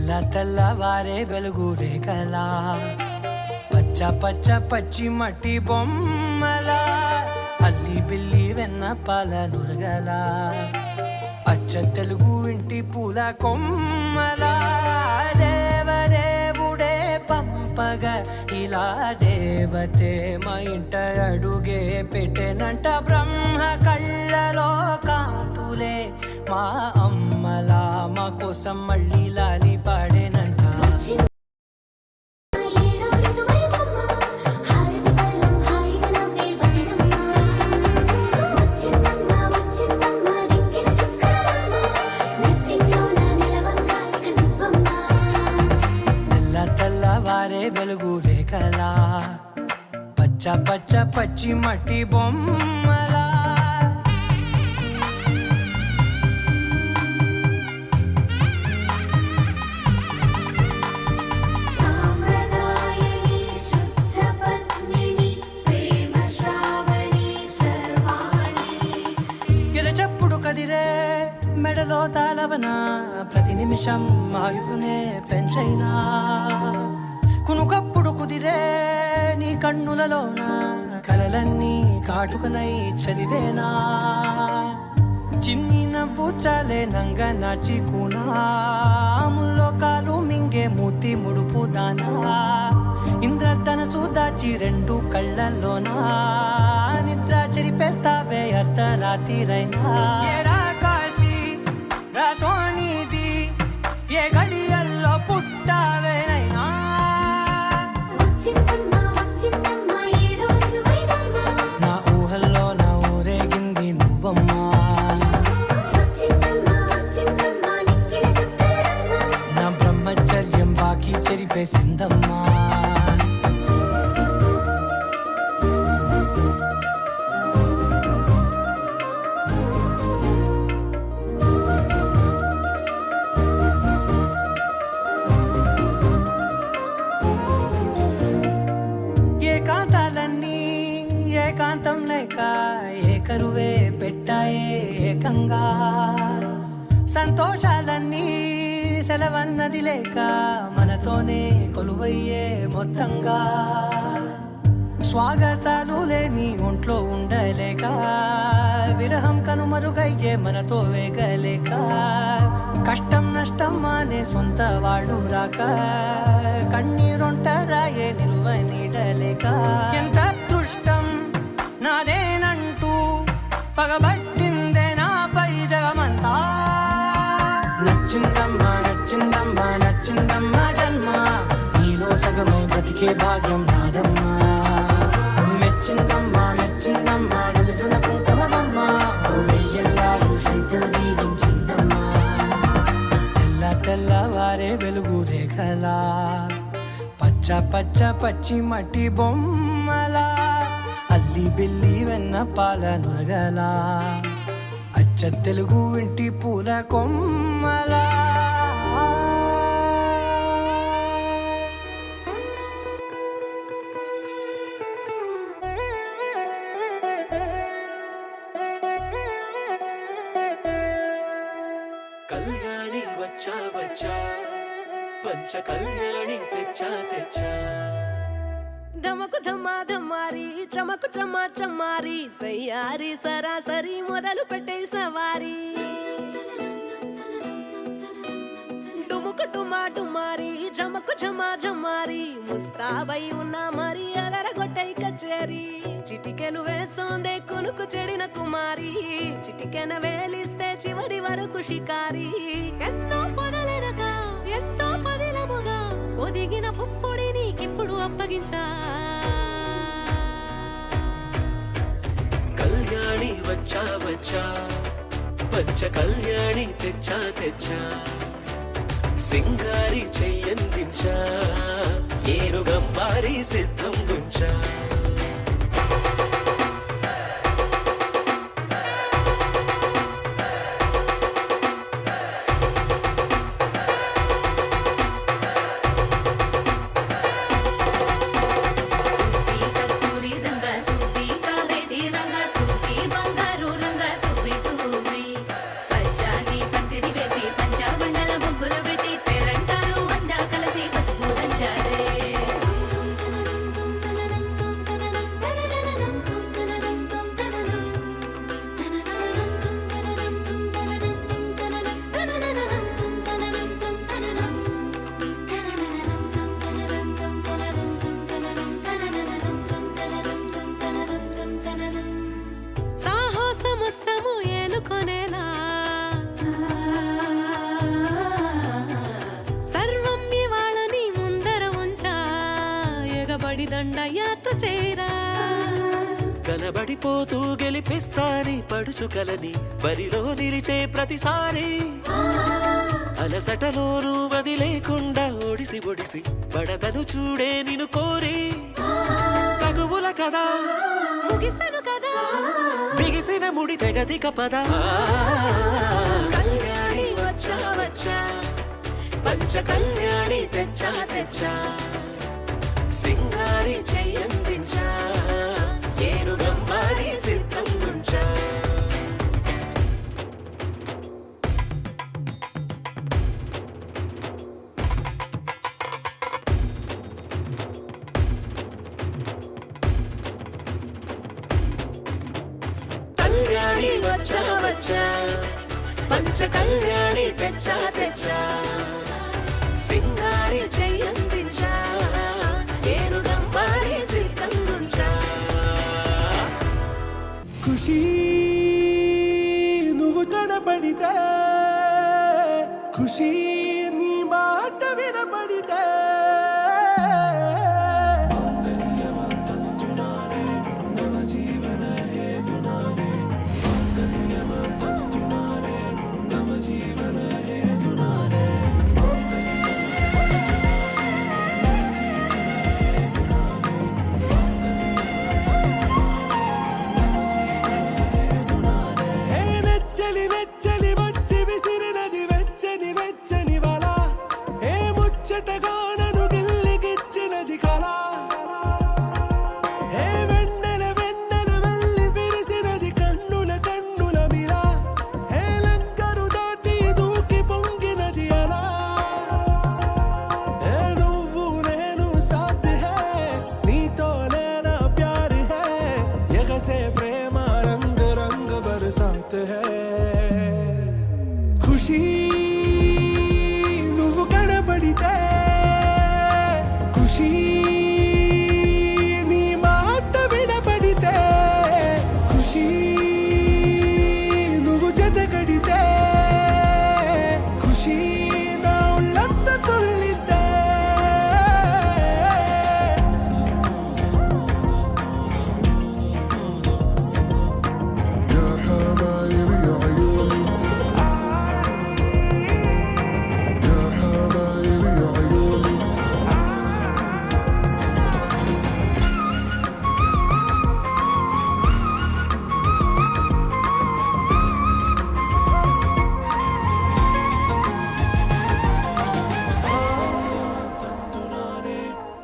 తెల్లవారే వెలుగు రేఖలా పచ్చ పచ్చ పచ్చి మట్టి బొమ్మలా అల్లి బిల్లి వెన్న పాల నురగలా అచ్చ తెలుగు ఇంటి పూల కొమ్మలా దేవదేవుడే పంపగా ఇలా దేవతే మా ఇంట అడుగే పెట్టెనంట బ్రహ్మ కళ్ళలో కాంతులే మా అమ్మలా మా కోసం మళ్ళీ లాలి పాడేనంట. తెల్లవారే వెలుగు రేఖలా పచ్చ పచ్చ పచ్చి మట్టి బొమ్మలా మెడలో తాళవన ప్రతి నిమిషం ఆయువునే పెంచైనా కునుకప్పుడు కుదిరే నీ కన్నులలోన కలలన్నీ కాటుకనై చదివేనా చిన్ని నవ్వు చాలే నంగ నాచి కూనాముల్లో కాలు మింగే మూతి ముడుపు దానా ఇంద్రధనసు దాచి రెండు కళ్ళల్లోనా నిద్ర చెరిపేస్తావే అర్ధరాత్రిరైనా సోనిది ఏ గడియల్లో పుట్టావేనైనా నా ఊహల్లో నా ఊరేగింది నువ్వమ్మా నా బ్రహ్మచర్యం బాకీ చెరిపేసిందమ్మా ఏకాంతం లేక ఏకరువే పెట్టాయే ఏకంగా సంతోషాలన్నీ సెలవన్నది లేక మనతోనే కొలువయ్యే మొత్తంగా స్వాగతాలు లేని ఒంట్లో ఉండలేక విరహం కనుమరుగయ్యే మనతో వేగలేక కష్టం నష్టం అనే సొంత వాడు రాక కన్నీరొంటరాయే నిలువ నీడలేక ఎంత అదృష్టం నాదేనంటూ పగబట్టిందే నాపై జగమంతా నచ్చిందమ్మా నచ్చిందమ్మా నచ్చిందమ్మా జన్మ నీలో సగమై బ్రతికే భాగ్యం నాదమ్మా మెచ్చిందమ్మా మెచ్చిందమ్మా నిలుచున కుంకుమమ్మా వెయ్యల్లాలు శంకరు దీవించిందమ్మా తెల్లవారే వెలుగు రేఖలా పచ్చ పచ్చ పచ్చి మట్టి బొమ్మలా అల్లి బిల్లి వెన్న పాల నురగలా అచ్చ తెలుగు ఇంటి పూల కొమ్మలా కళ్యాణి వచ్చా వచ్చా పంచ కళ్యాణి తెచ్చా తెచ్చా ధమకు ధమా ధమారి చమకు చమా చమారి సయ్యారి సరాసరి మొదలు పెట్టే సవారి డుముకు టుమా టుమారి చమకు చమా చమారి ముస్తాబై ఉన్నా మరి అలరగొట్టై కచేరి చిటికెను వేస్తోందే కొనుకు చెడిన కుమారి చిటికెన వేలిస్తే చివరి వరకు షికారి ఎన్నో పొదలెనక ఎంతో పదిలముగా ఒదిగిన పుప్పొడి నీకిప్పుడు అప్పగించా కళ్యాణి వచ్చా వచ్చా పంచ కళ్యాణి తెచ్చా తెచ్చా సింగారి చెయ్యందించా ఏనుగంబారి సిద్ధం గుంచా పంచాని పంతిరి వేసి పంచాబండల ముగ్గులు పెట్టి పేరంటారు కలబడిపోతూ గెలిపిస్తాని పడుచుకలని బరిలో నిలిచే ప్రతిసారి అలసటలోనూ వదిలేకుండా ఒడిసి ఒడిసి పడదను చూడే నిన్ను కోరి తగువుల కదా ముగిసెను కదా బిగిసిన ముడి తెగదిక పద కళ్యాణి వచ్చా వచ్చా పంచ కళ్యాణి తెచ్చా తెచ్చా సింగారి చెయ్యందించా ఏనుగమ్మారి సిద్ధం గుంచా కళ్యాణి వచ్చా వచ్చా పంచ కళ్యాణి తెచ్చా తెచ్చా సింగారి చెయ్యందించా ఏనుగమ్మారి సిద్ధం గుంచా ఖుషి నువ్వు కనపడితే ఖుషి నీ మాట వినపడితే వెచ్చని వచ్చి విసిరినది వెచ్చని వెచ్చని వల ఏ ముచ్చటగానను గిల్లిగిచ్చినది కళ ఏ వెన్నెల వెన్నెల వెళ్ళి విరిసినది కన్నుల కన్నుల మిల ఏ లంకరు దాటి దూకి పొంగినది అలా ఏ నువ్వు నేను సాథ్ హే నీతో నేనా ప్యార్ హే ఎగసే ప్రేమ రంగ్ రంగ్ బరసాత్ హే ఖుషి నువ్వు కనపడితే ఖుషి నీ మాట వినపడితే ఖుషి నువ్వు జతగడితే ఖుషి నా ఉళ్ళంత తుళ్ళితే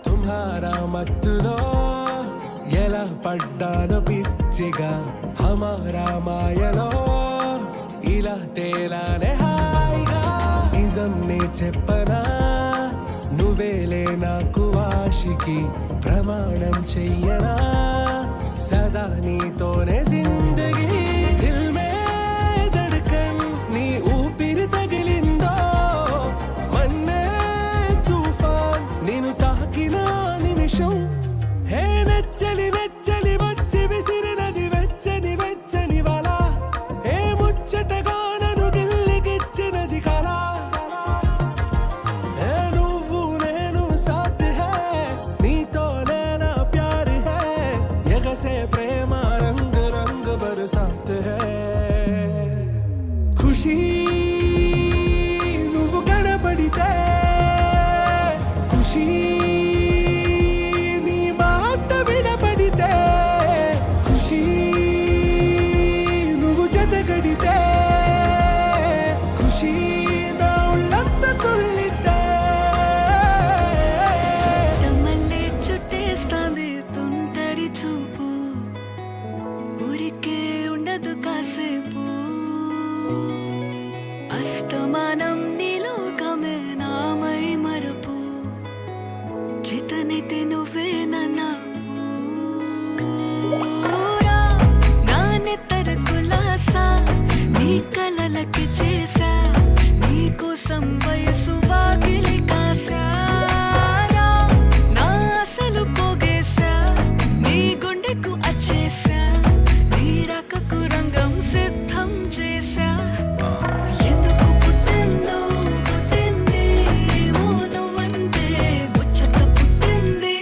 తుమ్హారా మత్తులో ఎలా పడ్డాను పిచ్చిగా హమారా మాయలో ఇలా తేలానే హాయిగా నిజం నే చెప్పనా నువ్వేలే నాకు ఆశికి ప్రమాణం చెయ్యనా సదా నీతోనే జిందగీ దిల్ మే ధడ్కన్ నీ ఊపిరి తగిలిందో మన్నే తుఫాన్ నేను తాకిన నిమిషం హే నెచ్చలి నెచ్చలి వచ్చి విసిరినది వెచ్చని వెచ్చని వల ఏ ముచ్చటగానను గిల్లిగిచ్చినది కళ ఏ నువ్వు నేను సాథ్ హే నీతో నేనా ప్యార్ హే ఎగసే ప్రేమ రంగ్ రంగ్ బరసాత్ హే ఖుషి నువ్వు కనపడితే ఖుషి నీ మాట వినపడితే ఖుషి నువ్వు జతగడితే ఖుషి నా ఉళ్ళంత తుళ్ళితే మళ్ళీ చుట్టేస్తాంది తుంటరి చూపు ఊరికే ఉండదు కాసేపు అస్తమానం నీలోకమే నామై మరపు చితనైతే నువ్వే నన్నా నా నెత్తర కులాసా నీ కలలకి చేసా నీ కోసం వయసు వాకిలి కాసా నా అసలు పోగేసా నీ గుండెకు అచ్చేసా నీ రకకు రంగం సిద్ధం చేసా ఎందుకు పుట్టిందో పుట్టింది ఏమో నువ్వంటే ముచ్చట పుట్టింది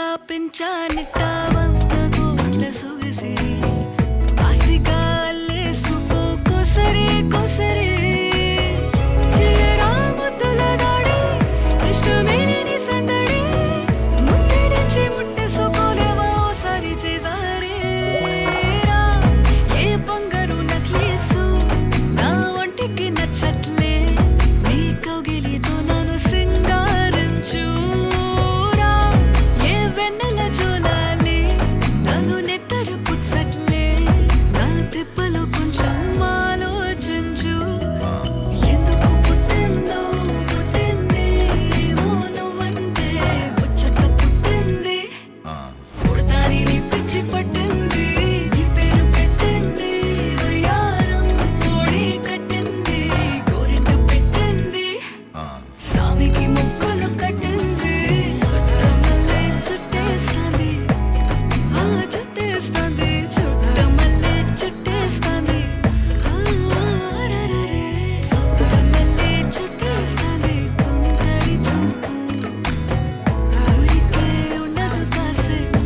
ఆశగా పెంచానిట్ట 100 కోట్ల సొగసిరి ఆస్తిగా అల్లేసుకో కొసరే కొసరే చేయరా ముద్దుల దాడి ఇష్టమేని సందడి ముట్టడించి ముట్టేసుకోలేవా ఓసారి చేసారే ఏ బంగారు నక్లీసు నా ఒంటికి నచ్చట్లే నీ కౌగిలితో నన్ను సింగారించురా ఏ వెన్నెల జోలాలి నన్ను నెత్తరు పుచ్చట్లే నా తిప్పలు కొంచెం ఆలోచించు ఎందుకు పుట్టిందో పుట్టింది ఏమో నువ్వంటే ముచ్చట పుట్టింది పుడతాని నీ పిచ్చి పట్టింది నీ పేరు పెట్టింది వయ్యారం ఓడి కట్టింది గోరింట పెట్టింది సామికి ముక్కులు కట్టింది చుట్టమల్లే చుట్టేస్తాంది ఆ చుట్టేస్తాంది చుట్టమల్లే చుట్టేస్తాంది ఆరరరే చుట్టమల్లే చుట్టేస్తాంది తుంటరి చూపు ఊరికే ఉండదు కాసేపు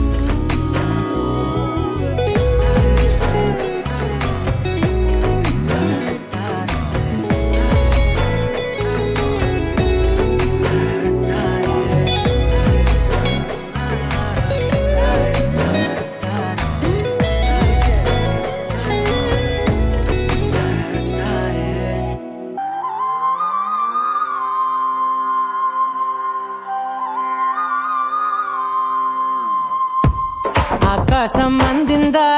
ఆకాశం అందిందా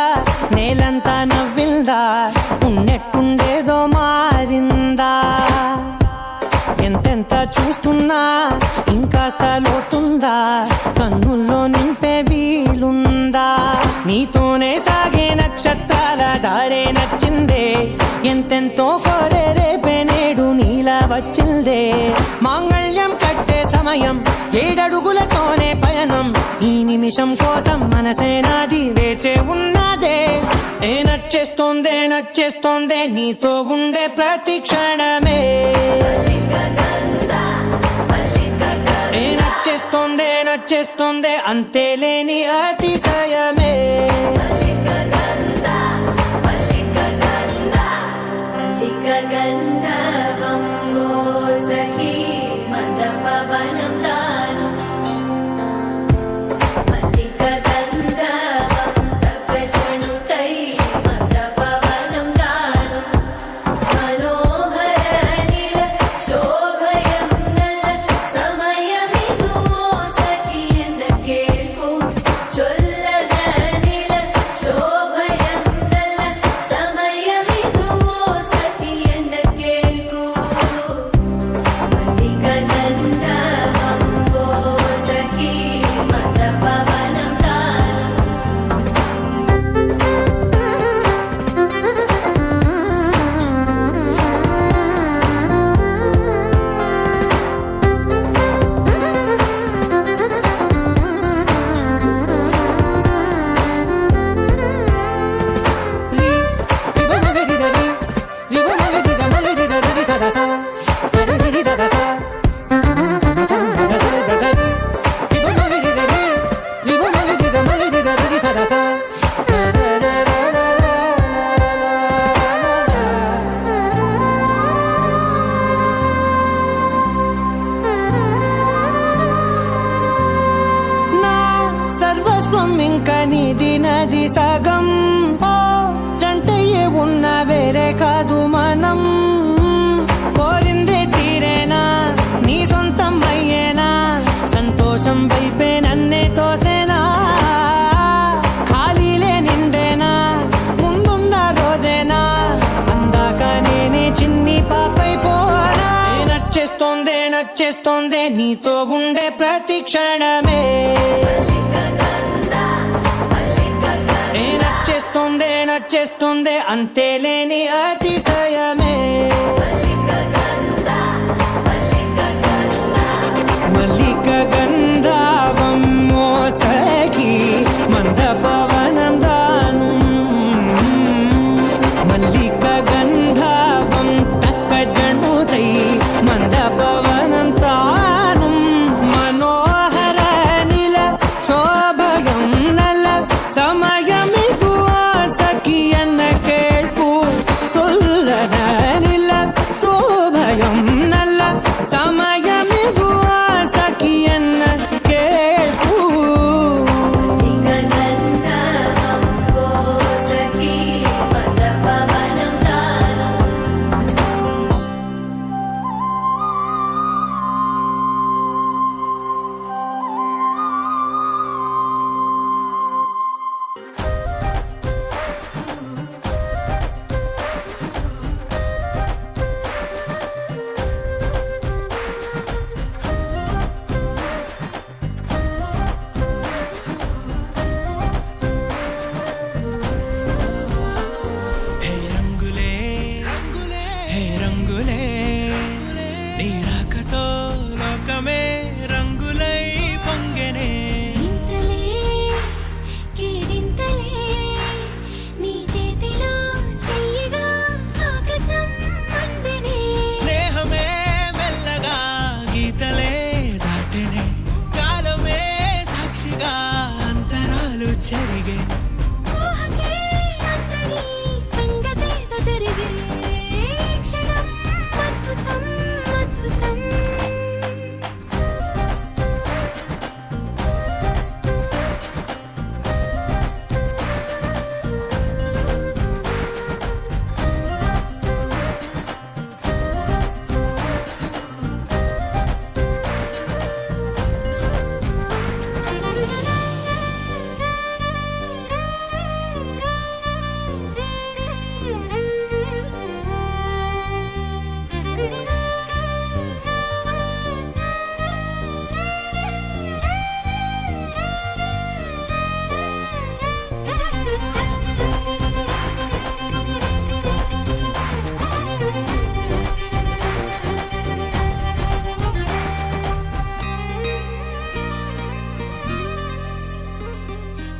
నేలంతా నవ్విందా ఉన్నట్టుండేదో మారిందా ఎంతెంత చూస్తున్నా ఇంకాస్త లోతుందా కన్నుల్లో నింపే వీలుందా నీతోనే సాగే నక్షత్రాల దారే నచ్చిందే ఎంతెంతో కోరే రేపే నేడు నీలా వచ్చిందే మాంగళ్యం కట్టే సమయం 7 అడుగులతోనే పయనం ఈ నిమిషం కోసం మనసే నాది వేచే ఉన్నదే ఏ నచ్చేస్తోందే నీతో ఉండే ప్రతి క్షణమే ఏ నచ్చేస్తోందే అంతేలేని అతిశయమే గంధర్వం ఓ సఖీ మందపవనం తాను మల్లిక గంధర్వం తగ్గజనుతై మందపవనం తాను మనోహర నీల శోభయం నల్ల సమయమిదు ఓ సఖీ ఎన్న కేಳ್ಕು చొల్లద నీల శోభయం నల్ల సమయమిదు ఓ సఖీ ఎన్న కేಳ್కు మల్లిక గంధర్వం ఓ సఖీ మందపవనం తాను నా సర్వస్వం ఇంకా నీది నది సగం ఓ జంటయ్యే ఉన్న వేరే కాదు మనం కోరిందే తీరేనా నీ సొంతం అయ్యేనా సంతోషం వైపే నన్నే తోసేనా ఖాళీలే నిండేనా ముందుందా రోజేనా అందాక నేనే చిన్ని పాపై పోనా ఏ నచ్చేస్తోందే నీతో ఉండే ప్రతి క్షణమే ఏ నచ్చేస్తోందే అంతేలేని అతిశయమే మల్లిక గంధర్వం ఓ సఖీ మందపవనం దాను మల్లిక గంధర్వం తక్కజనుతై మందపవనం తాను మనోహర నీల శోభ జరిగే ఊహకే అందని సంగతేదో జరిగే క్షణం అద్భుతం అద్భుతం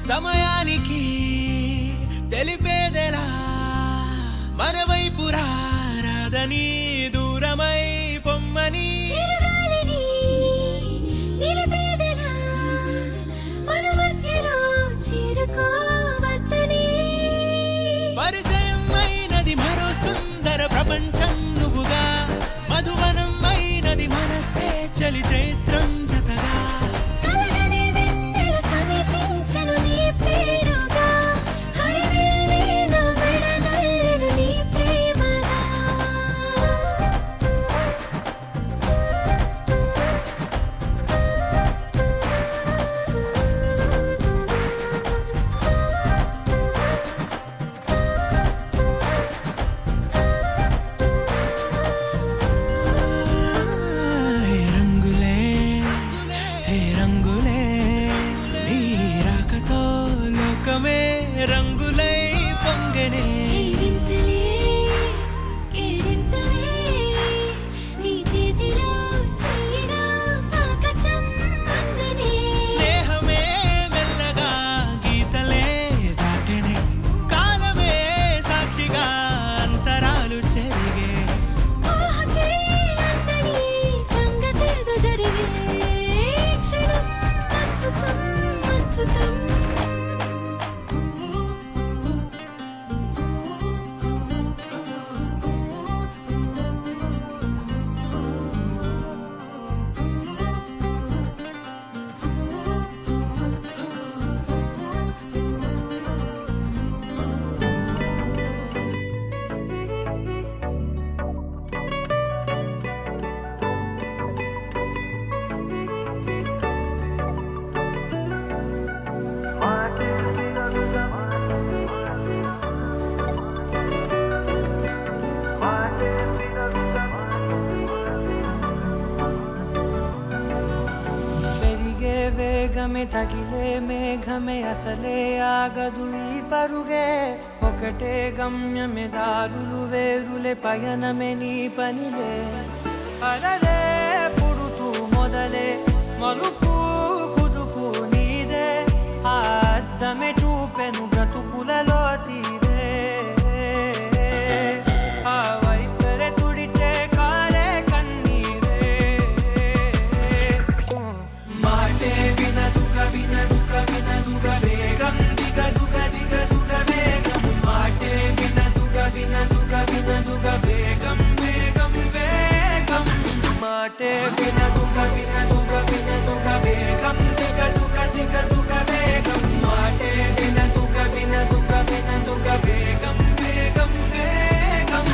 సమయానికి తెలిపేదెలా మన వైపు రాదని దూరమై పొమ్మని చిరుగాలిని నిలిపేదెలా మన మధ్యలో చేరుకోవద్దని పరిచయం అయినది మరో సుందర ప్రపంచం నువ్వుగా మధువనం అయినది మనసే చలి చైత్రం జతగా కలగని వెన్నెల సమీపించను నీ పేరుగా హరివెల్లి నా మెడనల్లెను నీ ప్రేమగా హే రంగులే హే రంగులే నీ రాకతో లోకమే రంగులై పొంగనే ఈ వింతలే కేరింతలే నీ చేతిలో చెయ్యినా ఆకాశం అందనే స్నేహమే మెల్లగా గీతలే దాటెనే కాలమే సాక్షిగా అంతరాలు చెరిగే ఊహకే అందని సంగతేదో జరిగే క్షణం అద్భుతం అద్భుతం పెరిగే వేగమే తగిలే మేఘమే అసలే ఆగదు ఈ పరుగే ఒకటే గమ్యమే దారులు వేరులే పయనమే నీ పనిలే అలలే పుడుతూ మొదలే మలుపు కుదుపు నీదే ఆ అద్దమే చూపెను బ్రతుకులలో తీరే ఆ వైపరే తుడిచే కాలే కన్నీరే మాటే వినదుగ వినదుగ వినదుగ వేగం దిగ దుగ దిగ దుగ వేగం మాటే వినదుగ వినదుగ వినదుగ వేగం వేగం వేగం మాటే వినదుగ వినదుగ వినదుగ వేగం దిగ దుగ దిగ దుగ వేగం మాటే వినదుగ వినదుగ వినదుగ వేగం వేగం వేగం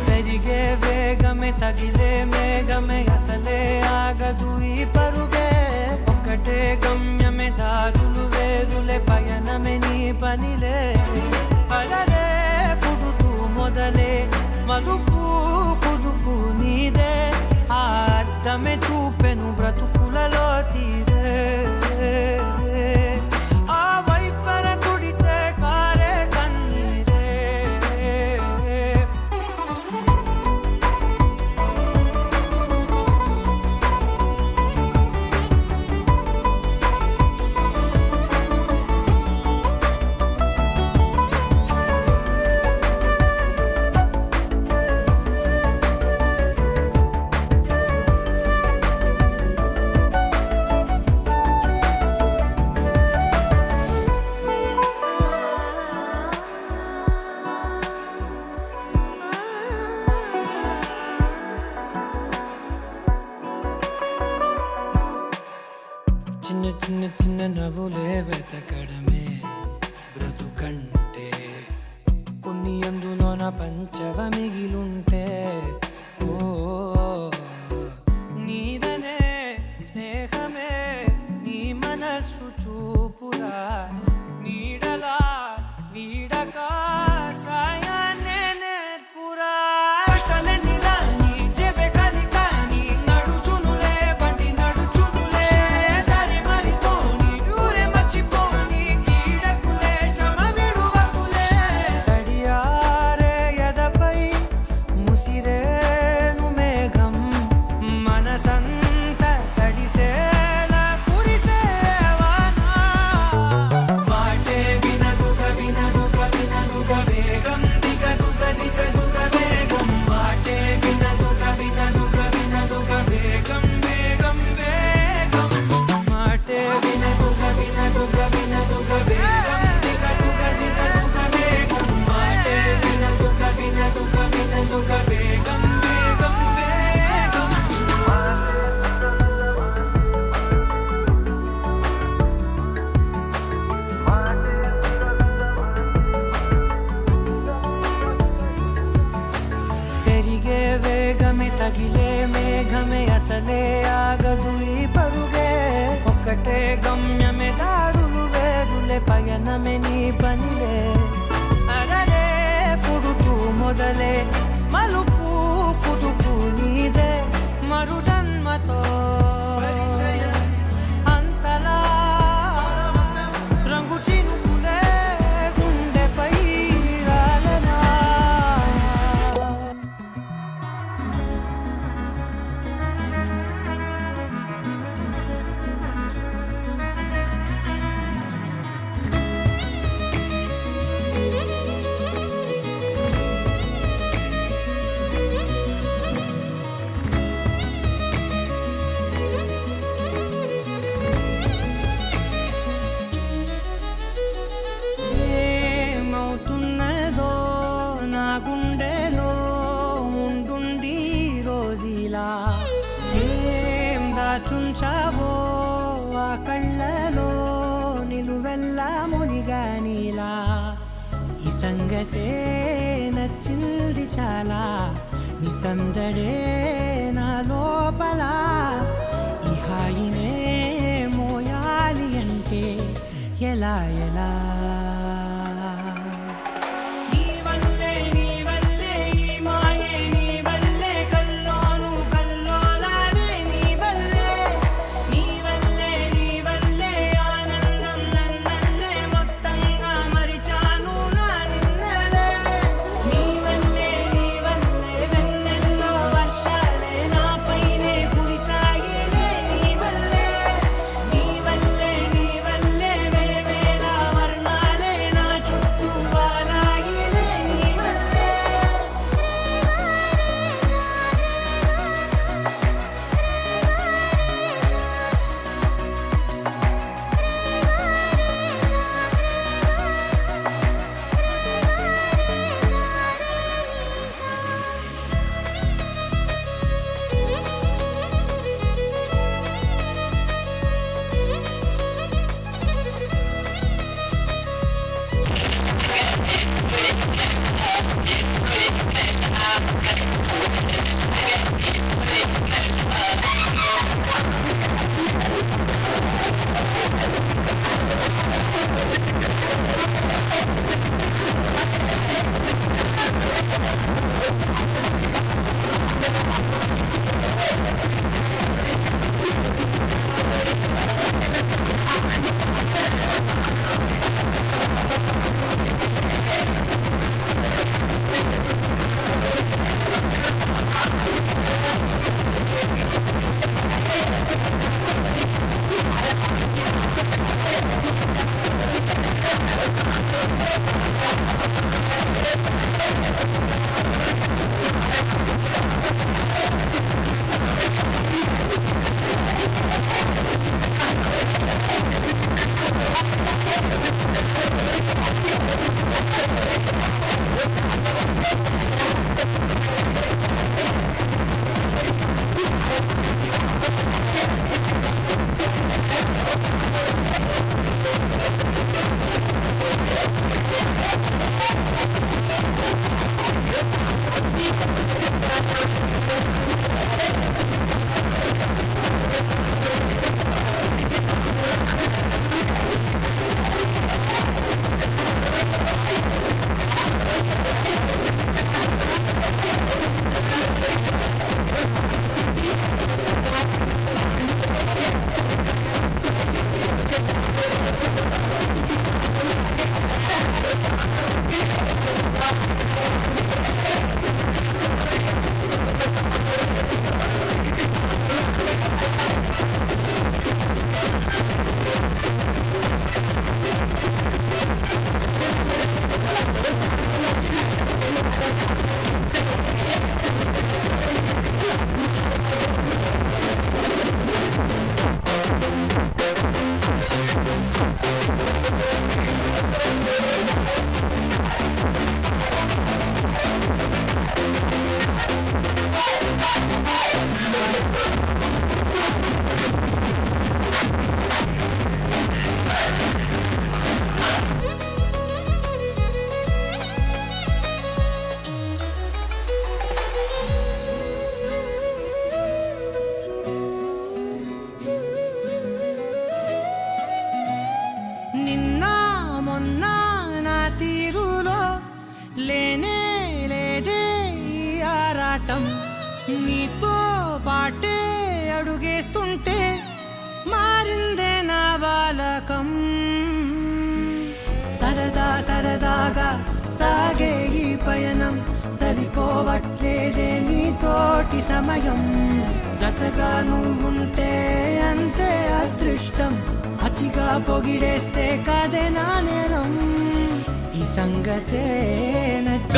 పెరిగే వేగమే తగిలే మేఘమే అసలే ఆగదు ఈ పరుగే ఒకటే గమ్యమే దారులు వేరులే పయనమే నీ పనిలే అలలే పుడుతూ మొదలే మలుపు కుదుపు నీదే ఆ అద్దమే చూపెను బ్రతుకులలో తీరే ఆ వైపర తుడిచే కారే కన్నీరే ప్రేమన పంచవ మిగిలుంటే ఓ నీదనే స్నేహమే నీ మనస్సు చూపురా నీడలా వీడక సాయాన్నే నేర్పురా కష్టలని రాని చెబె కలికాని నడుచునులే బండి నడుచునులే దారి మరిపోని ఊరే మర్చిపోని కీడకులే శ్రమ విడువకులే తడియారే ఎదపై ముసిరేను మేఘం మనసంత తడిసేలా కురిసేవానా మాటే వినదుగ వినదుగ వినదుగ వేగం దిగదుగ దిగదుగ వేగం మాటే వినదుగ వినదుగ వినదుగ వేగం వేగం వేగం మాటే వినదుగ వినదుగ వినదుగ వేగం దిగదుగ దిగదుగ వేగం మాటే వినదుగ వినదుగ వినదుగ వేగం వేగం వేగం పెరిగే వేగమే తగిలే మేఘమే అసలే ఆగదు ఈ పరుగే ఒక్కటే గమ్యమే దారులు వేరులే పయనమే నీ పనిలే అరరే పుడుతూ మొదలే మలుపు కుదుపు నీదే మరు జన్మతో అంతలా రంగు చినుకులే గుండెపై రాలనా ఏమవుతున్నదో నా గుండెలో ఉండుండి రోజులా ఏం దాచుంచావో ఆ కళ్ళలో నిలువెల్లా మునిగానిలా ఈ సంగతే నచ్చింది చాలా నిసందడే నా లోపల ఈ హాయినే మోయాలి అంటే ఎలా ఎలా నీ వల్లే ఈ మాయే నీ వల్లే కల్లోను కల్లోలాలే నీ వల్లే ఆనందం నన్నల్లే మొత్తంగా మరిచాను నా నిన్నలే నీ వల్లే వెన్నెల్లో వర్షాలే నాపైనే కురిసాయిలే నీ వల్లే వేవేల వర్ణాలే నిన్న మొన్న నా తీరులో లేనే లేదే ఈ ఆరాటం, నీతో పాటే అడుగేస్తుంటే మారిందే నా బాలకం. సరదా సరదాగా సాగే ఈ పయనం సరిపోవట్లేదే నీతోటి సమయం. జతగా నువ్వుంటే అంతే అదృష్టం, అతిగా పొగిడేస్తే కదే నా నేరం. ఈ సంగతే నచ్చ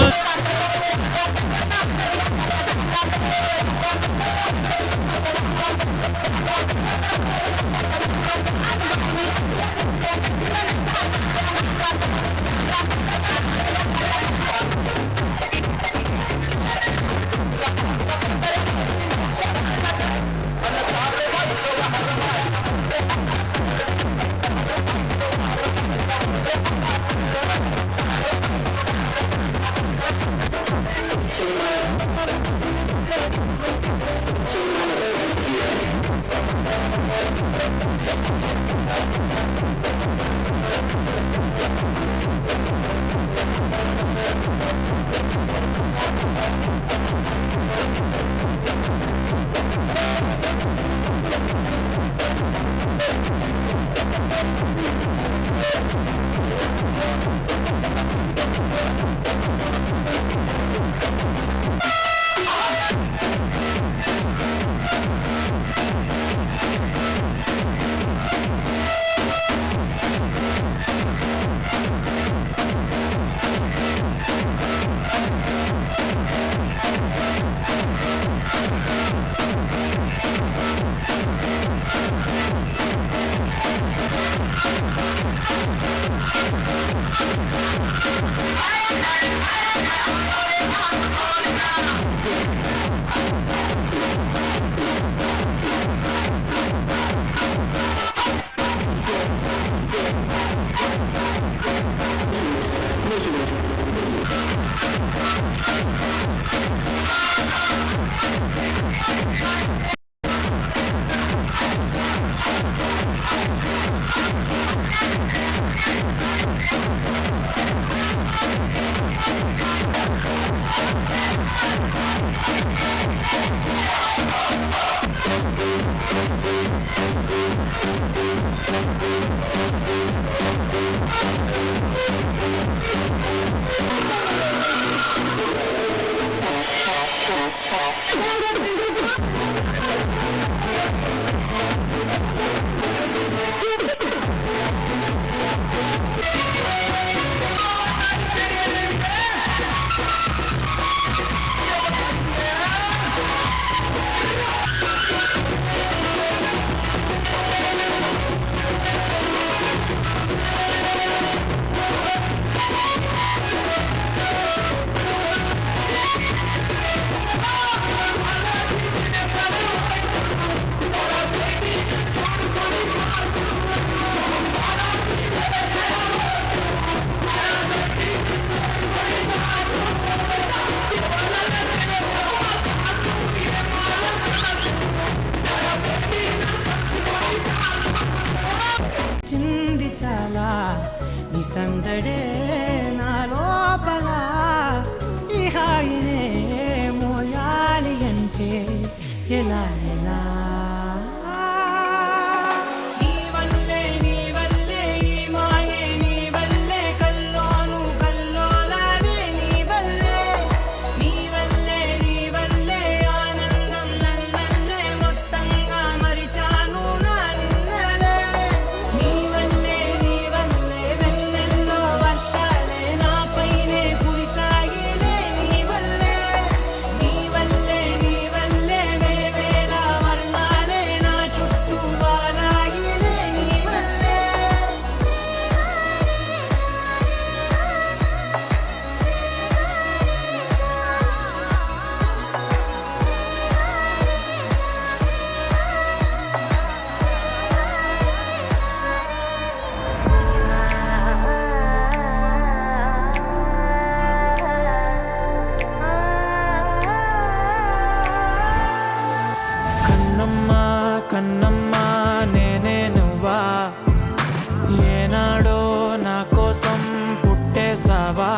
ప్రేమిస్తావా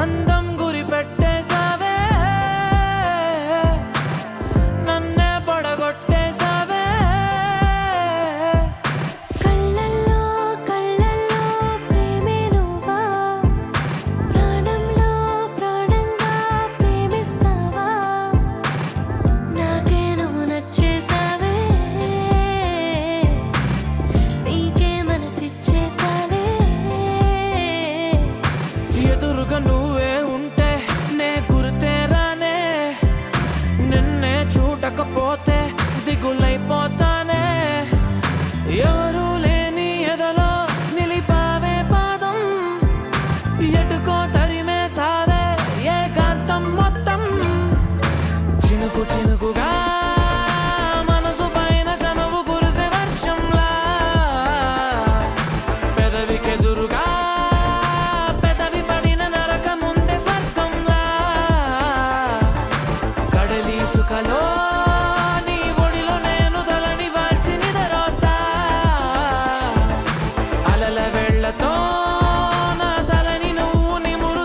అందం గురి పెట్టేసావే నన్నే పడగొట్టేసావే కళ్ళల్లో కళ్ళల్లో ప్రేమే నువ్వా ప్రాణంలో ప్రాణంగా ప్రేమిస్తావా నాకే నువ్వు నచ్చేసావే నీకే మనసిచ్చేసాలే ఎదురుగా నువ్వే ఉంటే నే గుర్తేరానే నిన్నే చూడకపోతే దిగులైపోతానే ఎవరు లేని ఎదలో నిలిపావే పాదం ఎటుకో తరిమేసావే ఏకాంతం మొత్తం చినుకు చినుకుగా మనసు పైన చనువు కురిసే వర్షంలా పెదవికెదురుగా పెదవి పడిన నరక ముందే స్వర్గంలా కడలి సుఖలో నీ ఒడిలో నేను తలని వాల్చి నిదరోతా అలల వెళ్ళతో నా తలని నువ్వు నిమురు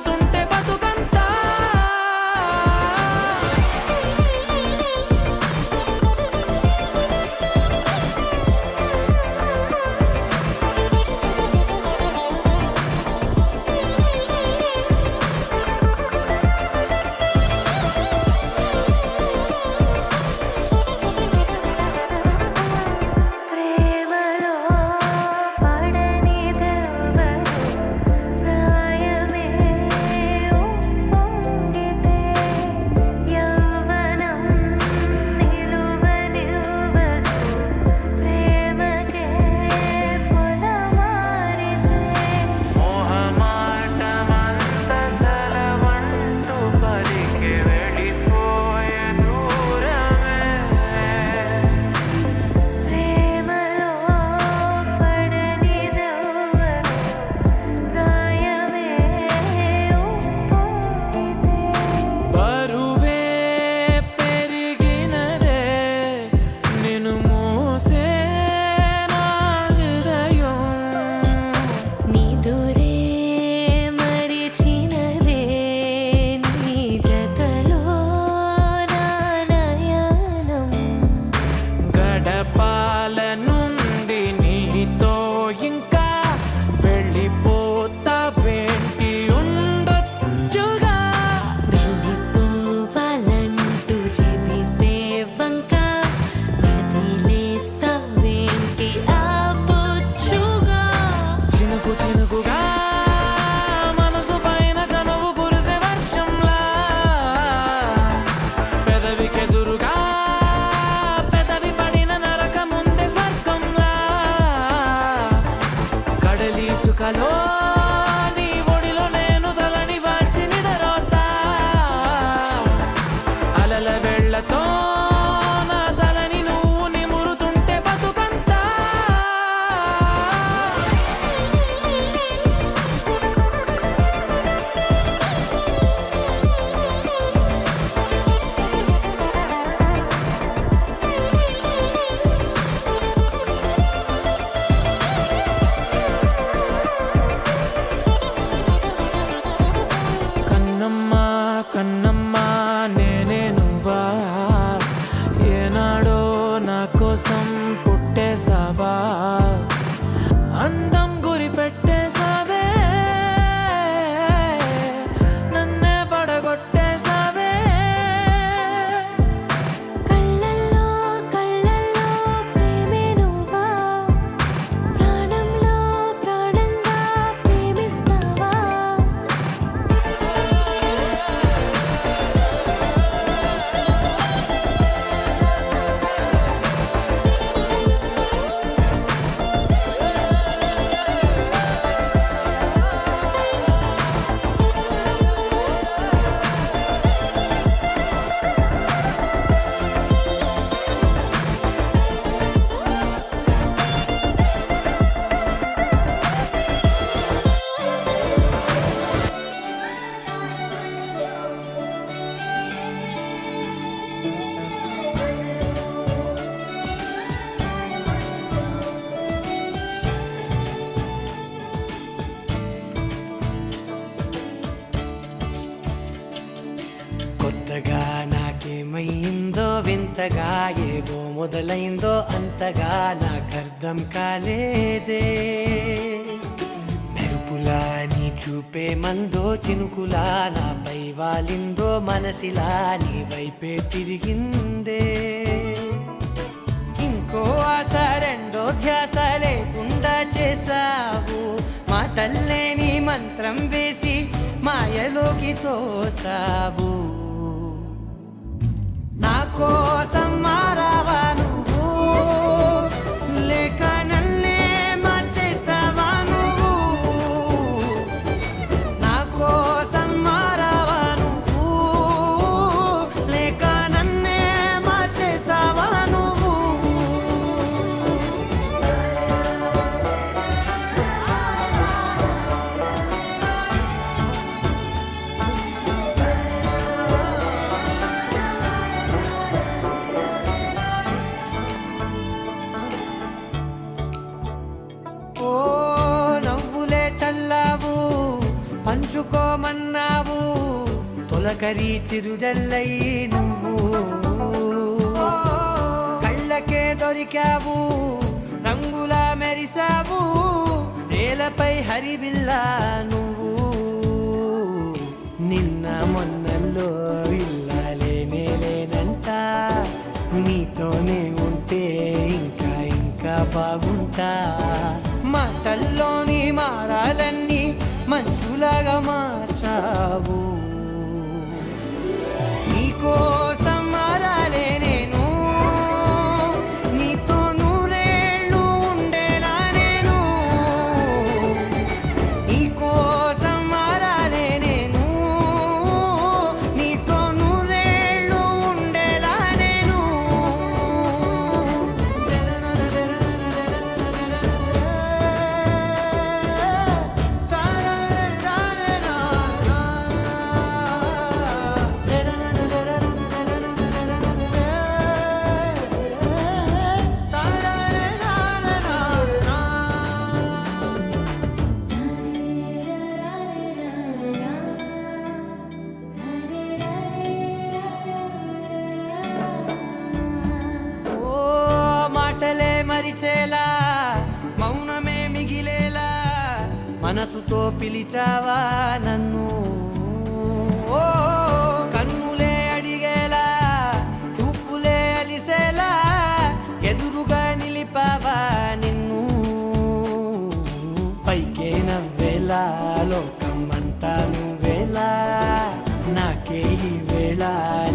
ఏమైందో వింతగా ఏదో మొదలైందో అంతగా నాకర్థం కాలేదే మెరుపులా నీ చూపే మందో చినుకులా నాపై వాలిందో మనసిలా నీ వైపే తిరిగిందే ఇంకో ఆశ రెండో ధ్యాస లేకుండా చేసావు మాటల్లే నీ మంత్రం వేసి మాయలోకి తోసావు నా కోసం మారావా నువ్వు లేక నన్నే మార్చేసావా నువ్వు నా కోసం మారావా నువ్వు లేక నన్నే మార్చేసావా నువ్వు ఓ నవ్వులే చల్లావు పంచుకోమన్నావు తొలకరి చిరుజల్లై నువ్వు కళ్ళకే దొరికావు రంగులా మెరిసావు నేలపై హరివిల్లా నువ్వు నిన్న మొన్నల్లో ఇల్లాలేనే లేనంట నీతోనే ఉంటే ఇంకా ఇంకా బాగుంటా మాటల్లోని మారాలన్నీ మంచులాగా మార్చావు నీకోసం మారాలే నేను నీతో నూరేళ్ళు ఉండేలా నేను నీకోసం మారాలే నేను నీతో నూరేళ్ళు ఉండేలా నేను ఓ మాటలే మరిచేలా మౌనమే మిగిలేలా మనసుతో పిలిచావా నన్ను ఓ కన్నులే అడిగేలా చూపులే అలిసేలా ఎదురుగా నిలిపావా నిన్ను పైకే నవ్వేలా లోకం అంతా నువ్వేలా నాకే ఈ వేళ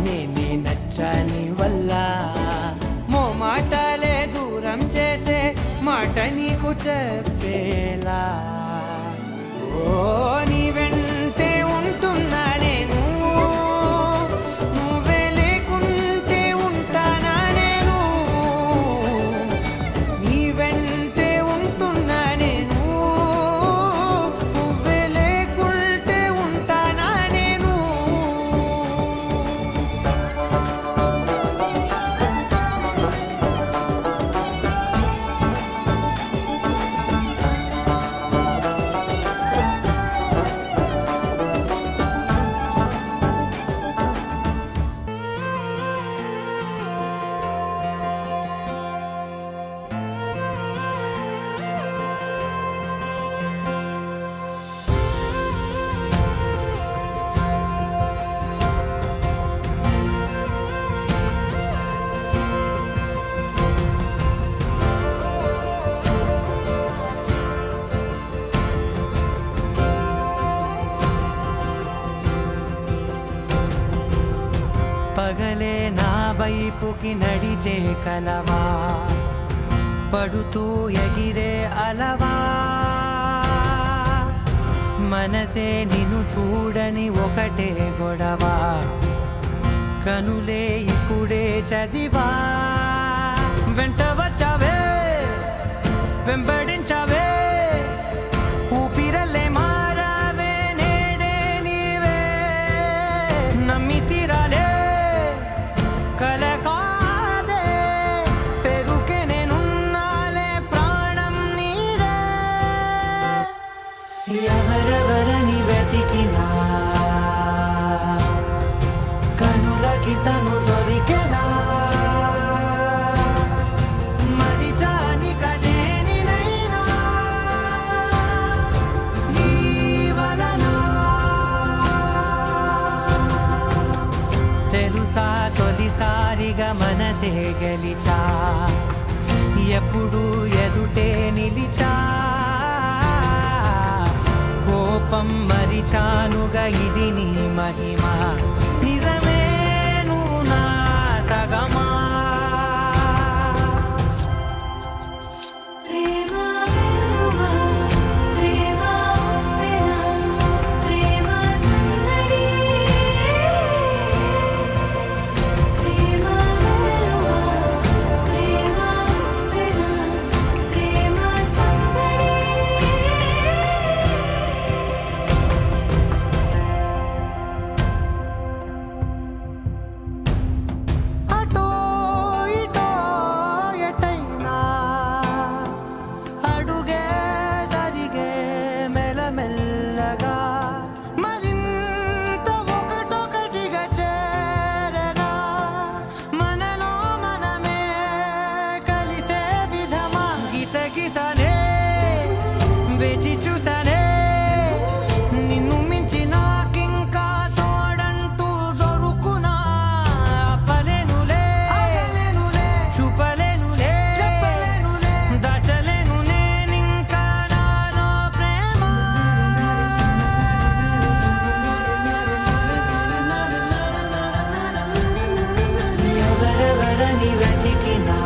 నేనే నచ్చని వల్ల మో మాటలే దూరం చేసే మాట నీకు చెప్పేలా ఓ నీ వెంటే ఉంటున్నా నేను నువ్వే లేకుంటే ఉంటానా నేను నీ వెంటే ఉంటున్నా నేను నువ్వే లేకుంటే ఉంటానా నేను పగలే నా వైపుకి నడిచే కలవా పడుతూ ఎగిరే అలవా మనసే నిన్ను చూడని ఒకటే గొడవ కనులే ఇప్పుడే చదివా వెంట వచ్చావే వెంబడించావే ఊపిరల్లే మారావే నేడే నీవే నమ్మి తీరాలే కల కాదే పెరుకే నేనున్నాలే ప్రాణం నీదే ఎవరెవరని వెతికినా కనులకి తను దొరికి తెలుసా తొలిసారిగా మనసే గెలిచా ఎప్పుడు ఎదుటే నిలిచా కోపం మరిచానుగా ఇది నీ మహిమ నిజమే నువ్వు నా సగమా ప్రేమ వెలువ ప్రేమ ఉప్పెన ప్రేమ సందడి ప్రేమ వెలువ ప్రేమ ఉప్పెన ప్రేమ సందడి అటో ఇటో ఎటైనా అడుగే జరిగే మెల్లమెల్లగా మరింత ఒకటొకటిగా చేరనా మనలో మనమే కలిసే విధమా గితగిసనే వేచి చూసనే నిన్ను మించి నాకింకా తోడంటూ దొరుకునా అప్పలేనులే చూపలేనులే దాచలేను నేనింకా నాలో ప్రేమ ఎవరెవరని వెతికినా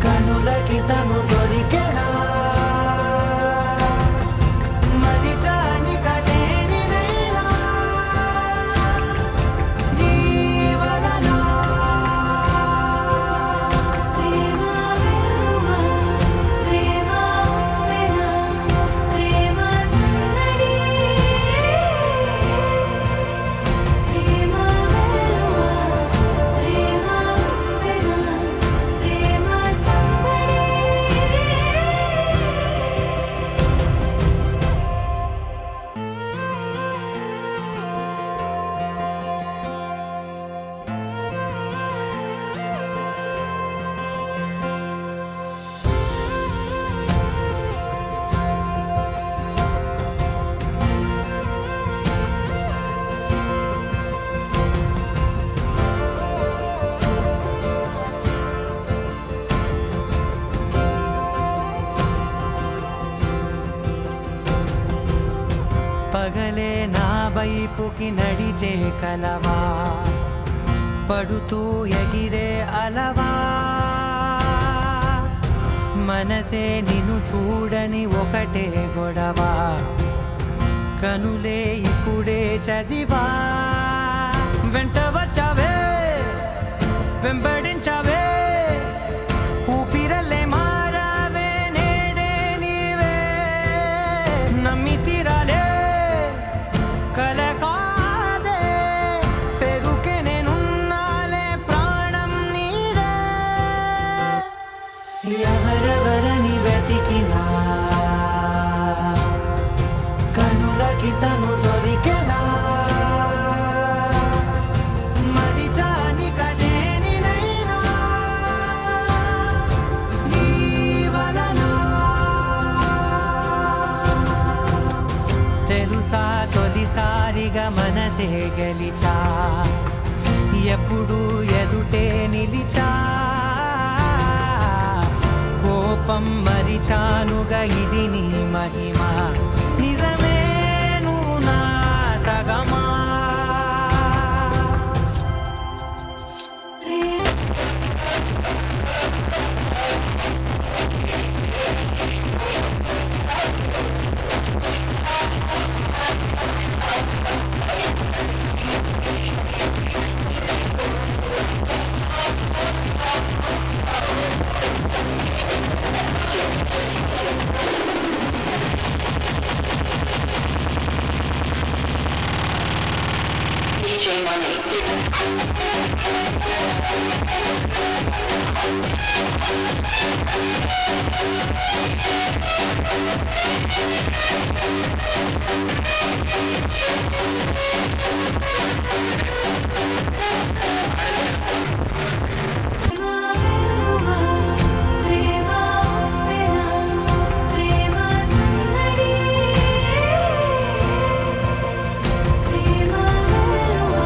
కనులకి తను దొరికెనా మరిచాని కదేనినైనా జీవననా ప్రేమ వెలువ ప్రేమ ఉప్పెన ప్రేమ సందడి ప్రేమ వెలువ ప్రేమ ఉప్పెన ప్రేమ సందడి పగలే నా వైపుకి నడిచే కలవా పడుతూ ఎగిరే అలవా మనసే నిన్ను చూడని ఒకటే గొడవ కనులే ఇప్పుడే చదివా వెంట వచ్చావే వెంబడించావే ఊపిరల్లే మారావే నేడే నీవే నమ్మి తీరాలే కలకాదే పెరుకే నేనున్నాలే ప్రాణం నీదే ఎవరెవరని వెతికినా కనులకి తను దొరికెనా మరిచాని కదేనినైనా నీ వలన తెలుసా తొలిసారిగా మనసే గెలిచా ఎప్పుడు ఎదుటే నిలిచా కోపం మరిచానుగా ఇది నీ మహిమ నిజమే నువ్వు నా సగమా ప్రేమ వెలువ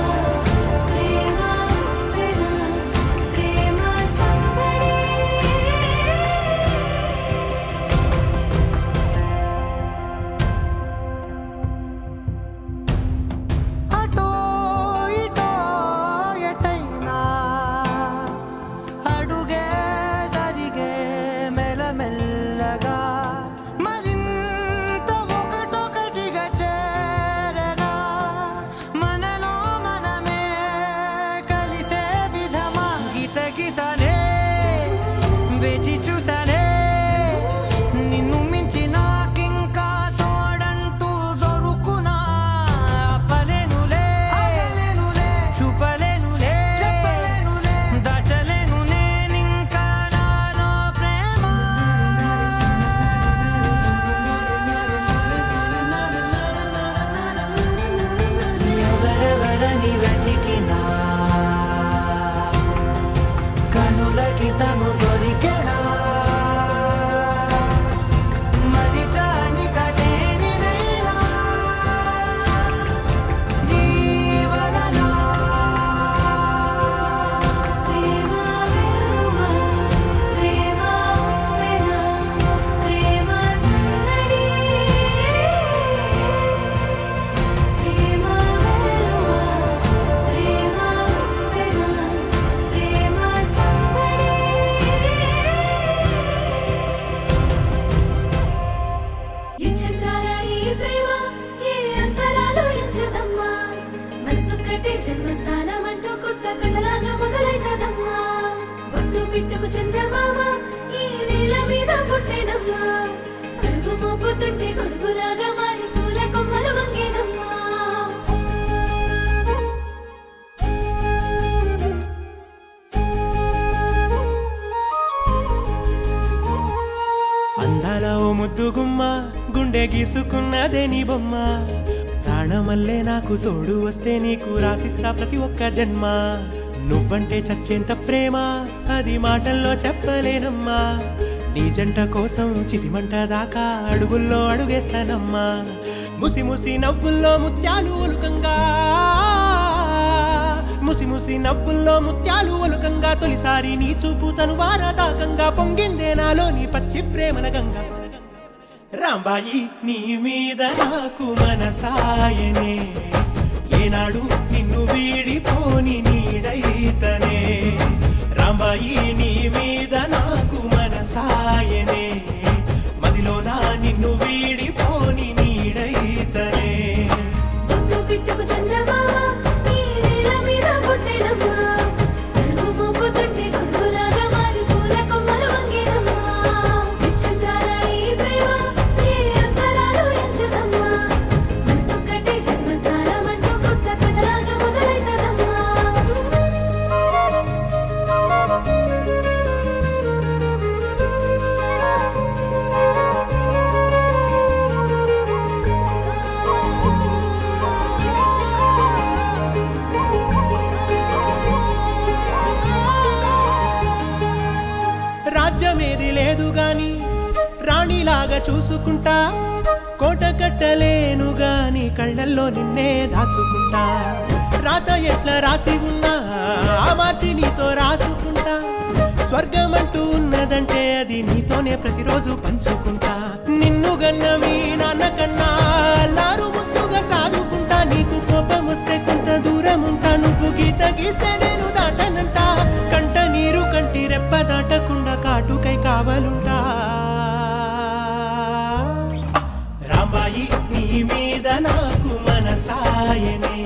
ప్రేమ ఏ అంతరాలు ఎంచదమ్మా మనసొక్కటే జన్మస్థానం అంటూ కొత్త కథలాగా మొదలైతదమ్మా బొట్టు పిట్టుకు చందమామ ఈ నేల మీద పుట్టేనమ్మా అడుగు మోపుతుంటే గొడుగులాగా మారి పూల కొమ్మలు వంగేనమ్మా అందాల ఓ ముద్దు గుమ్మ గుండె గీసుకున్నదే నీ బొమ్మ ప్రాణమల్లే నాకు తోడు వస్తే నీకు రాసిస్తా ప్రతి ఒక్క జన్మ నువ్వంటే చచ్చేంత ప్రేమ అది మాటల్లో చెప్పలేనమ్మా నీ జంట కోసం చితిమంట దాకా అడుగుల్లో అడుగేస్తానమ్మా ముసి ముసి నవ్వుల్లో ముత్యాలు ఒలుకంగా ముసి ముసి నవ్వుల్లో ముత్యాలు ఒలుకంగా తొలిసారి నీ చూపు తను వారదాకంగా పొంగిందే నాలో నీ పచ్చి ప్రేమల గంగా రాంబాయి నీ మీద నాకు మనసాయనే ఏనాడు నిన్ను వీడిపోని నీడైతనే రాంబాయి నీ మీద నాకు మనసాయనే మదిలో నా నిన్ను వీడిపోని నీడైతనే బొట్టు పిట్టుకు చందమామ ఈ నేల మీద పుట్టేనమ్మా అడుగు మోపుతుంటే గొడుగులాగా మారి పూల కొమ్మలు వంగేనమ్మా విచిత్రాల ఈ ప్రేమ ఏ అంతరాలు ఎంచదమ్మా మనసొక్కటే జన్మస్థానం అంటూ కొత్త కథలాగా మొదలైతదమ్మా రాజ్యమేది లేదు గాని రాణిలాగా చూసుకుంటా కోట కట్టలేను గాని కళ్ళల్లో నిన్నే దాచుకుంటా రాత ఎట్లా రాసి ఉన్నా ఆ మార్చి నీతో రాసుకుంటా స్వర్గమంటూ ఉన్నదంటే అది నీతోనే ప్రతిరోజు పంచుకుంటా నిన్ను గన్న మీ నాన్న కన్నా అల్లారు ముద్దుగా సాదుకుంటా నీకు కోపం వస్తే కొంత దూరం ఉంటా నువ్వు గీత గీస్తే నేను దాటనంట కంట నీరు కంటి రెప్ప దాటకుండా కాటుకై కావలుంటా రాంబాయి నీ మీద నాకు మనసాయనే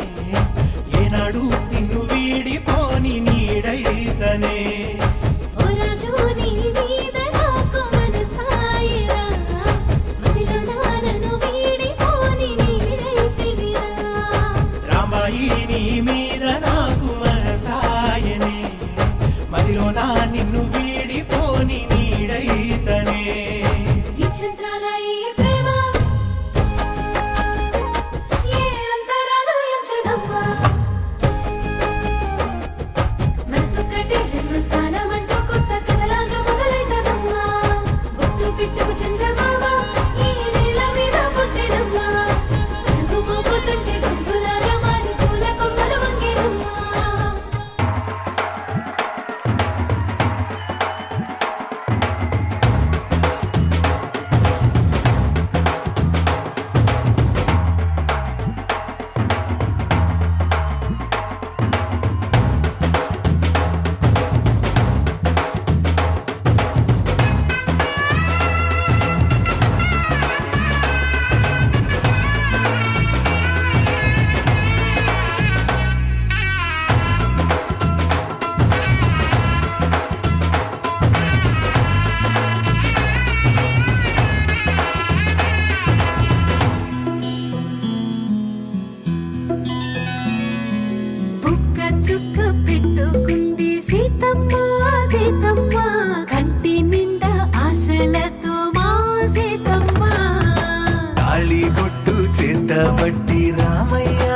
ఏనాడు నిన్ను వీడిపోని నీడైతనే ఓ రాజు నీ మీద నాకు మనసాయరా మదిలో నానను వీడిపోని నీడైతివిరా రాంబాయి నీ మీద నాకు మనసాయనే మదిలో నా నిన్ను వీడిపోని నీడైతనే విచిత్రాల ఈ ప్రేమ ఏ అంతరాలు ఎంచదమ్మా మనసొక్కటే జన్మస్థానం అంటూ కొత్త కథలాగా మొదలైతదమ్మా బొట్టు పిట్టుకు చందమామ ఈ నేల మీద పుట్టేనమ్మా అడుగు మోపుతుంటే గొడుగులాగా మారి పూల కొమ్మలు వంగేనమ్మా బుక్క చుక్క పెట్టుకుంది సీతమ్మ సీతమ్మ కంటి నిండా ఆశలతో మా సీతమ్మ తాళి కొట్టు చేతబట్టి రామయ్య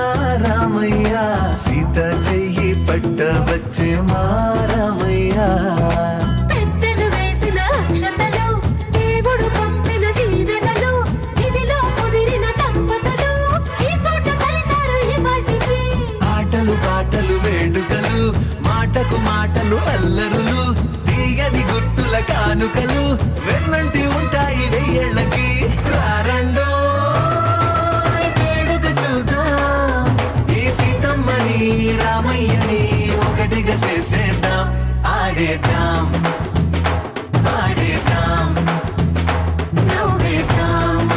రామయ్య సీత చెయ్యి పట్టవచ్చే మా రామయ్య పెద్దలు వేసిన అక్షతలు దేవుడు పంపిన దీవెనలు ఇవిలో కుదిరిన దంపతులు ఈ చోట కలిసారు ఈ పాటికి ఆటలు పాటలు వేడుకలు మాటకు మాటలు అల్లరులు తీయని గుర్తుల కానుకలు వెన్నంటి ఉంటాయి వెయ్యేళ్ళకి రారండో వేడుక చూద్దాం ఈ సీతమ్మని రామయ్యని ఒకటిగా చేసేద్దాం ఆడేద్దాం ఆడేద్దాం నవ్వేద్దాం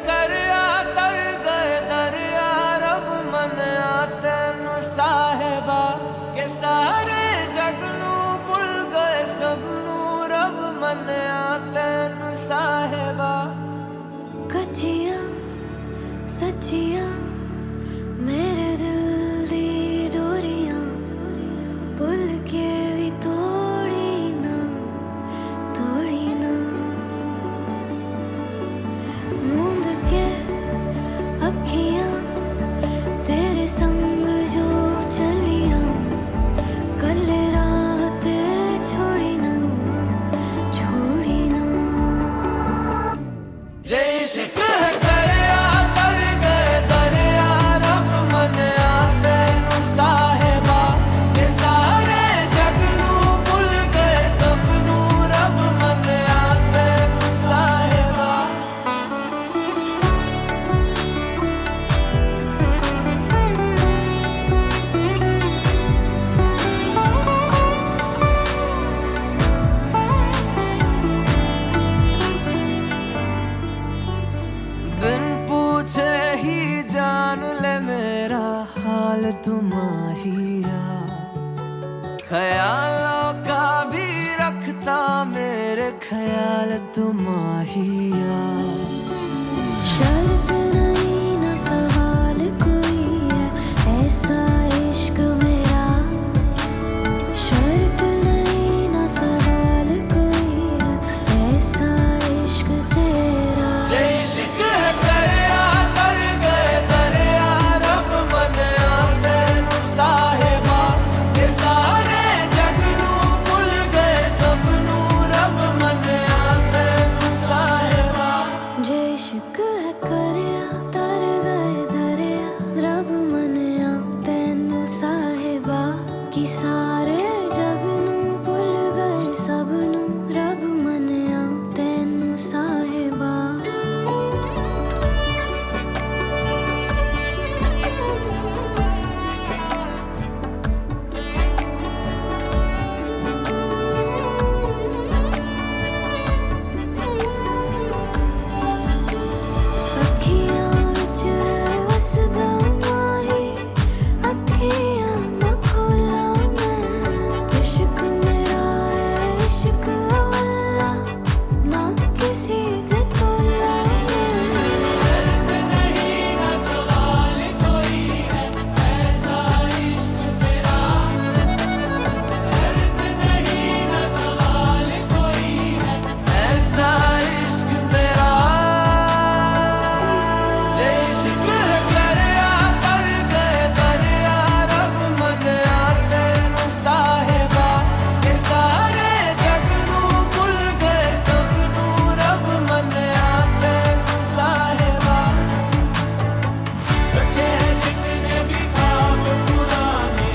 करिया तर गए दरिया रब मनिया तेनू साहिबा के सारे जग नू भुल गए सबनू रब मनिया तेनू साहिबा कच्चियां सच्चियां मेरे दिल दी डोरियां भुल के भी तोड़ी ना मूंद के अखियां तेरे संग जो चलियां कल राह ते छोड़ी ना जय इश्क है करिया तर गए दरिया रब मनिया तेनू साहिबा के सारे जग नू भुल गए सबनू रब मनिया तेनू साहिबा बिन पूछे ही जान ले मेरा हाल तुम्हारिया ख्यालों का भी रखता मेरे ख्याल तुम्हारिया शर्त नहीं ना सवाल कोई है ऐसा इश्क मेरा शर्त नहीं ना सवाल कोई है ऐसा इश्क तेरा जय इश्क है करिया तर गए दरिया रब मनिया तेनू साहिबा के सारे जग नू भुल गए सबनू रब मनिया तेनू साहिबा जे इश्क है करिया तर गए दरिया रब मनिया तेनू साहिबा कि सारे जग नू भुल गए सबनू रब मनिया तेनू साहिबा अखियां विच वसदा माही अखियां ना खोला मैं इश्क मेरा है इश्क अवल्ला ना किसी दे तोला ऐसा इश्क तेरा जय इश्क है करिया तर गए दरिया रब मनिया तेनू साहिबा के सारे जग नू भुल गए सबनू रब मनिया तेनू साहिबा रखे हैं जितने भी ख्वाब पुराने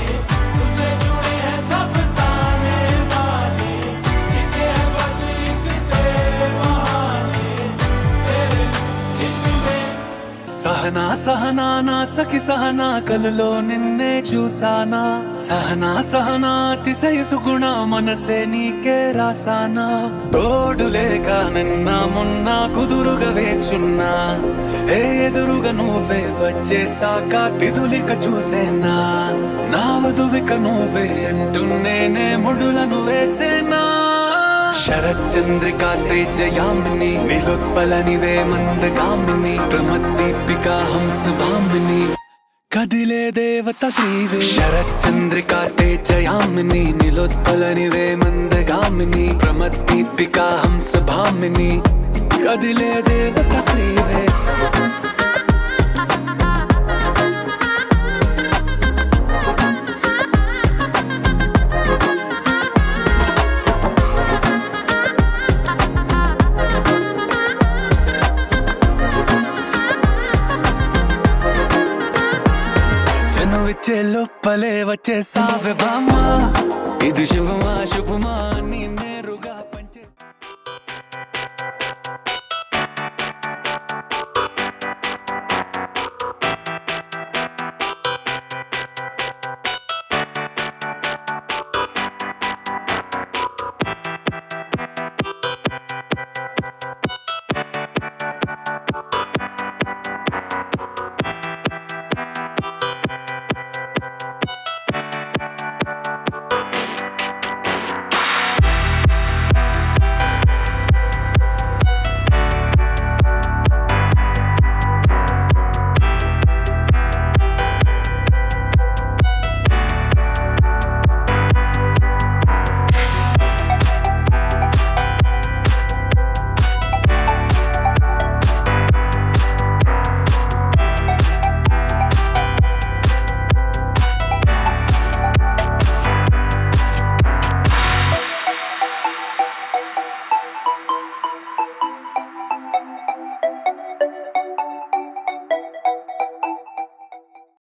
तुझसे जुड़े हैं सब ताने बाने टिके हैं बस एक तेरे बहाने तेरे इश्क में సహనా సహనా నా సఖి సహనా కలులో నిన్నే చూసానా సహనా సహనా అతిశయసుగుణ మనసే నీకే రాసానా తోడులేక నిన్న మొన్న కుదురుగా వేచున్నా ఏ ఎదురుగా నువ్వే వచ్చేసాక తిదులిక చూసేనా నా వధువిక నువ్వే అంటున్నేనే ముడులను వేసేనా शरच्चंद्रिका तेजयामिनी नीलोत्पलनिवे मंदगामिनी प्रमद्दीपिका हंसभामिनी कदिले देवता श्रीवे शरच्चंद्रिका तेजयामिनी नीलोत्पलनिवे मंदगामिनी प्रमद्दीपिका हंसभामिनी कदिले देवता श्रीवे వచ్చే లోపలే వచ్చే సావే బామ్మ ఇది శుభమా శుభమా